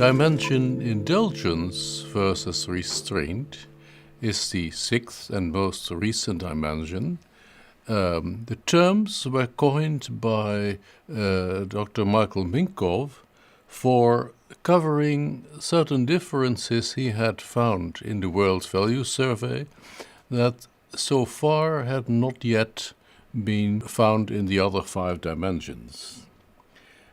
dimension indulgence versus restraint is the sixth and most recent dimension. The terms were coined by Dr. Michael Mankesav for covering certain differences he had found in the World Value Survey that so far had not yet been found in the other five dimensions.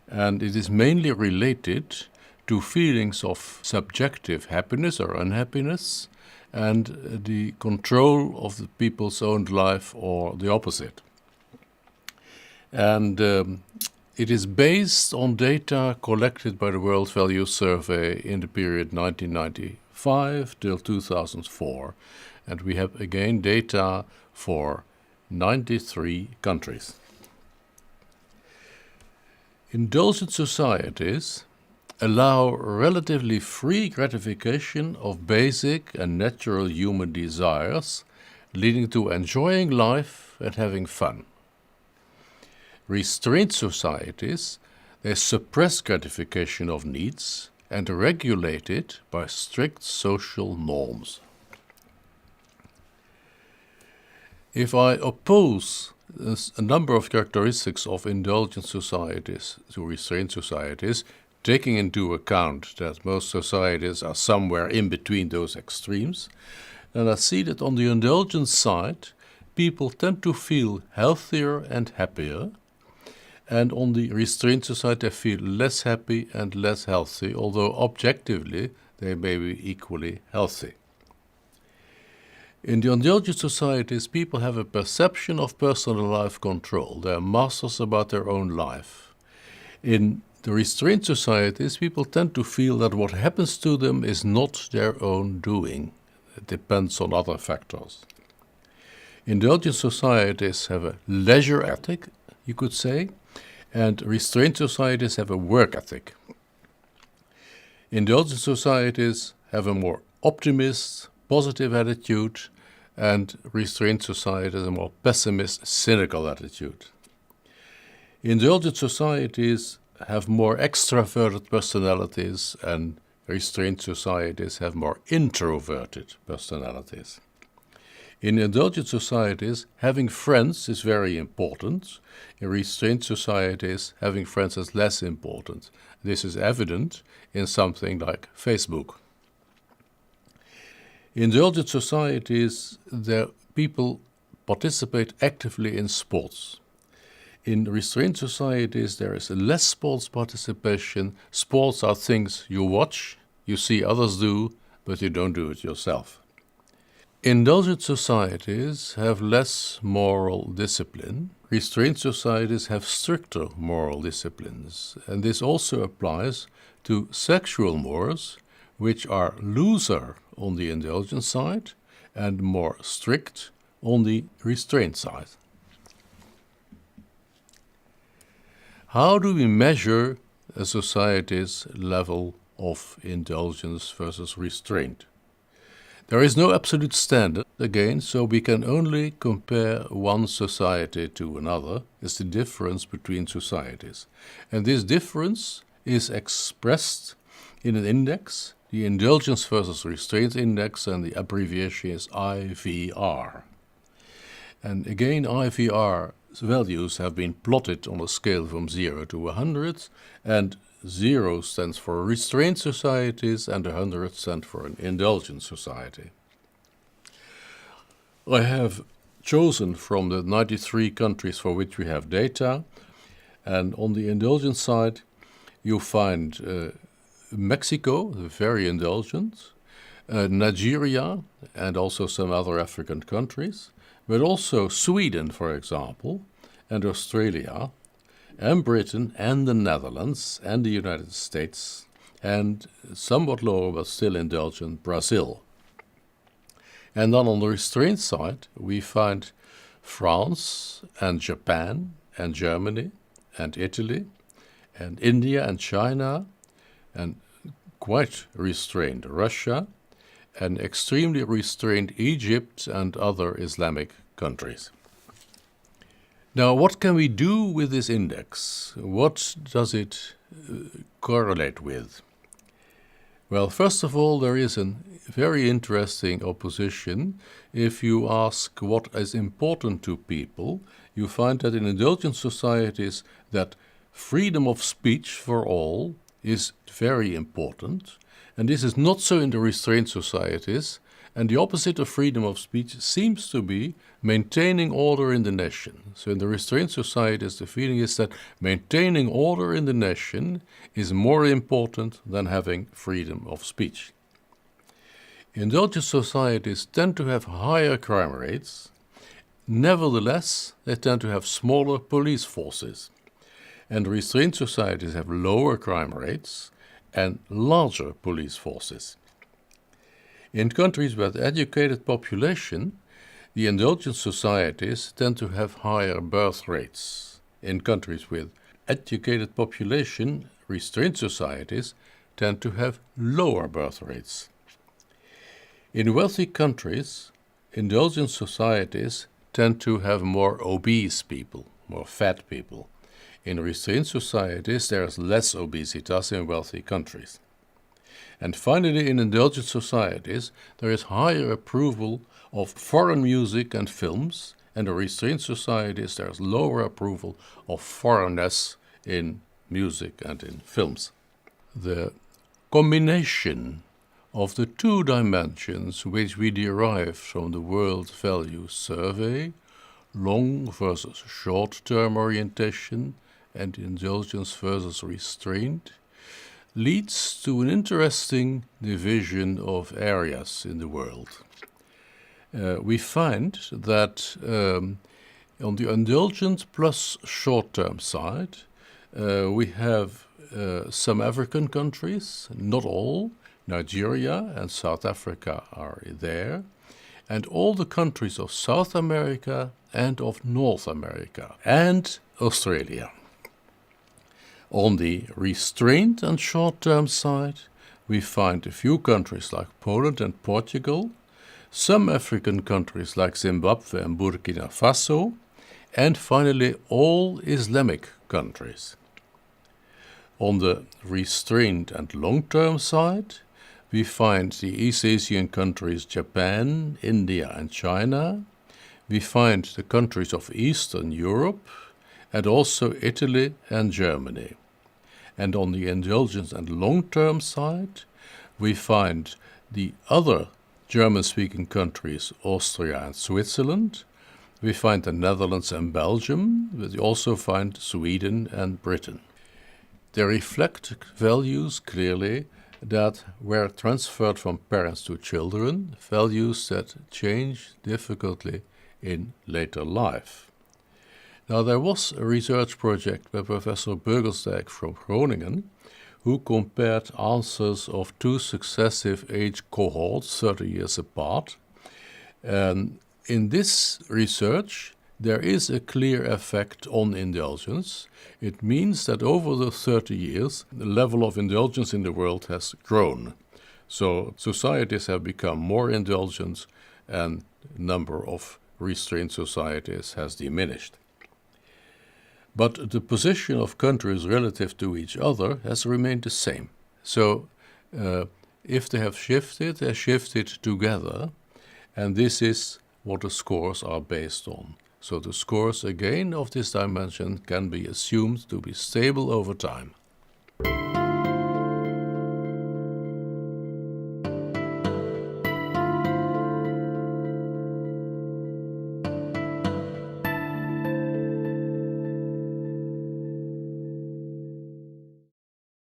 And it is mainly related to feelings of subjective happiness or unhappiness and the control of the people's own life or the opposite. And it is based on data collected by the World Value Survey in the period 1995 till 2004. And we have again data for 93 countries. Indulgent societies allow relatively free gratification of basic and natural human desires, leading to enjoying life and having fun. Restraint societies, they suppress gratification of needs and regulate it by strict social norms. If I oppose a number of characteristics of indulgent societies to restraint societies, taking into account that most societies are somewhere in between those extremes, then I see that on the indulgent side, people tend to feel healthier and happier, and on the restraint side, they feel less happy and less healthy, although objectively they may be equally healthy. In the indulgent societies, people have a perception of personal life control. They are masters about their own life. In the restraint societies, people tend to feel that what happens to them is not their own doing. It depends on other factors. Indulgent societies have a leisure ethic, you could say, and restraint societies have a work ethic. Indulgent societies have a more optimist, positive attitude, and restraint societies a more pessimist, cynical attitude. Indulgent societies have more extroverted personalities, and restraint societies have more introverted personalities. In indulgent societies, having friends is very important. In restraint societies, having friends is less important. This is evident in something like Facebook. In indulgent societies, people participate actively in sports. In restraint societies, there is less sports participation. Sports are things you watch, you see others do, but you don't do it yourself. Indulgent societies have less moral discipline. Restraint societies have stricter moral disciplines. And this also applies to sexual mores, which are looser on the indulgent side and more strict on the restraint side. How do we measure a society's level of indulgence versus restraint? There is no absolute standard, again, so we can only compare one society to another. It's the difference between societies. And this difference is expressed in an index, the Indulgence versus Restraint Index, and the abbreviation is IVR. And again, IVR values have been plotted on a scale from 0 to 100, and 0 stands for restraint societies and 100 stands for an indulgent society. I have chosen from the 93 countries for which we have data, and on the indulgent side you find Mexico, very indulgent, Nigeria, and also some other African countries, but also Sweden, for example, and Australia, and Britain, and the Netherlands, and the United States, and somewhat lower but still indulgent, Brazil. And then on the restraint side, we find France, and Japan, and Germany, and Italy, and India, and China, and quite restrained Russia, and extremely restrained Egypt and other Islamic countries. Now, what can we do with this index? What does it correlate with? Well, first of all, there is a very interesting opposition. If you ask what is important to people, you find that in indulgent societies that freedom of speech for all is very important, and this is not so in the restrained societies, and the opposite of freedom of speech seems to be maintaining order in the nation. So in the restrained societies, the feeling is that maintaining order in the nation is more important than having freedom of speech. Indulgent societies tend to have higher crime rates. Nevertheless, they tend to have smaller police forces. And restrained societies have lower crime rates and larger police forces. In countries with educated population, the indulgent societies tend to have higher birth rates. In countries with educated population, restrained societies tend to have lower birth rates. In wealthy countries, indulgent societies tend to have more obese people, more fat people. In restrained societies, there is less obesitas in wealthy countries. And finally, in indulgent societies, there is higher approval of foreign music and films, and in restrained societies, there is lower approval of foreignness in music and in films. The combination of the two dimensions which we derive from the World Values Survey, long versus short-term orientation and indulgence versus restraint, leads to an interesting division of areas in the world. We find that on the indulgent plus short-term side, we have some African countries, not all. Nigeria and South Africa are there, and all the countries of South America and of North America, and Australia. On the restrained and short-term side, we find a few countries like Poland and Portugal, some African countries like Zimbabwe and Burkina Faso, and finally all Islamic countries. On the restrained and long-term side, we find the East Asian countries Japan, India and China. We find the countries of Eastern Europe and also Italy and Germany. And on the indulgence and long-term side, we find the other German-speaking countries, Austria and Switzerland. We find the Netherlands and Belgium, but we also find Sweden and Britain. They reflect values clearly that were transferred from parents to children, values that change difficultly in later life. Now, there was a research project by Professor Beugelsdijk from Groningen, who compared answers of two successive age cohorts 30 years apart. And in this research, there is a clear effect on indulgence. It means that over the 30 years, the level of indulgence in the world has grown. So societies have become more indulgent and the number of restrained societies has diminished. But the position of countries relative to each other has remained the same. So if they have shifted, they shifted together, and this is what the scores are based on. So the scores again of this dimension can be assumed to be stable over time.